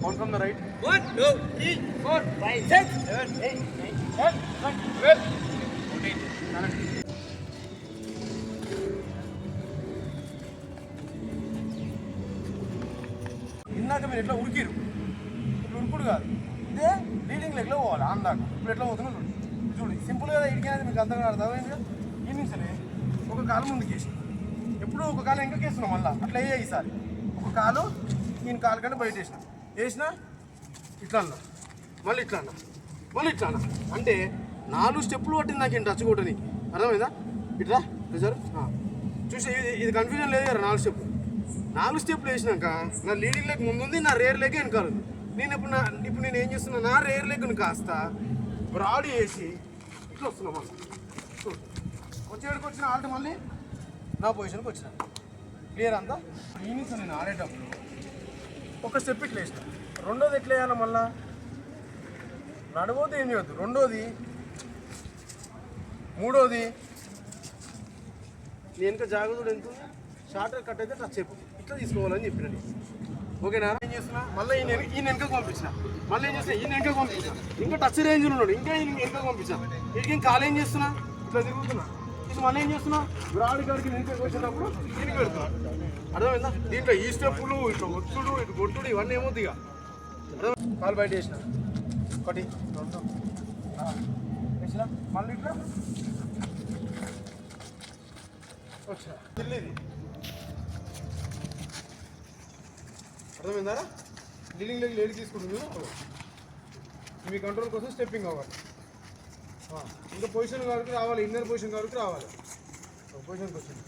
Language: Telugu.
Count from the right. 1, 2, 3, 4, 5, 6, 7, 8, 9, 10, 11, 12, 14, 17. ఇందాక మీరు ఎట్లా ఉరికిరు, ఇప్పుడు ఉరుకుడు కాదు, ఇదే లీడింగ్ లెగ్లో పోవాలి. అందాక ఇప్పుడు ఎట్లా పోతుందో చూడు. సింపుల్గా ఇడికేది మీకు అంతగా అర్థమైందిగా. ఈ నుంచే ఒక కాలు ముందుకు వేసి, ఎప్పుడు ఒక కాలు ఇంకా వేస్తున్నాం. మళ్ళీ అట్లా వేయ ఈసారి ఒక కాలు ఈయన కాలు కంటే బయట వేసినా ఇట్లా అన్నా, మళ్ళీ ఇట్లా అన్నా, మళ్ళీ ఇట్లా అన్నా. అంటే 4 స్టెప్పులు పట్టింది నాకు ఏంటి రచ్చగొట్టని. అర్థమైందా? ఇట్లా సార్ చూసి ఇది కన్ఫ్యూజన్ లేదు కదా. 4 స్టెప్పులు వేసినాక నా లీడింగ్ లెగ్ ముందుంది, నా రేర్ లెగ్ వెనకాల ఉంది. నేను ఇప్పుడు నేను ఏం చేస్తున్నా, నా రేర్ లెగ్ను కాస్త బ్రాడ్ వేసి ఇట్లా వస్తున్నా. మళ్ళీ వచ్చేటికి వచ్చిన ఆల్ట్ మళ్ళీ నా పొజిషన్కి వచ్చిన. క్లియర్ అంతా. ఈ నుంచి నేను ఆడేటప్పుడు ఒక స్టెప్ ఇట్లా వేసిన. రెండోది ఎట్లా వేయాలి, మళ్ళా నడవద్దు, ఏం చేయొద్దు. రెండోది, మూడోది నేను ఇంకా జాగ్రత్తలు ఎంత షార్ట్ కట్ అయితే టచ్ అయిపోతుంది. ఇట్లా తీసుకోవాలని చెప్పినది. ఓకేనా? ఏం చేస్తున్నా, మళ్ళీ ఈయన వెనకకు పంపించిన. మళ్ళీ ఏం చేస్తున్నా, ఈయన వెనకకు పంపించిన. ఇంకా టచ్ రేంజ్లో ఉన్నాడు, ఇంకా ఈయన వెనకకు పంపించిన. వీటికి కాలు ఏం చేస్తున్నా, ఇట్లా తిరుగుతున్నా. ఇది మళ్ళీ ఏం చేస్తున్నా, బ్రాడ్ కాడికి వెనకకు వచ్చేటప్పుడు దీనికి పెడుతున్నా. అర్థమైందా? దీంట్లో ఈ స్టెప్పులు, ఇట్లా ఒత్తుడు, ఇటు కొట్టుడు ఇవన్నీ ఏమవుతుంది. ఇక కాలు బయట వేసిన, ఒకటి వేసిన, మళ్ళీ ఇట్లా వచ్చిన. తెలియదు. అర్థమైందా? లీడింగ్ లెగ్ లేడీ తీసుకుంటుంది. మీ కంట్రోల్ కోసం స్టెప్పింగ్ అవ్వాలి. ఇంకా పొజిషన్ కాడికి రావాలి, ఇన్నర్ పొజిషన్ కాడికి రావాలి. పొజిషన్కి వచ్చింది.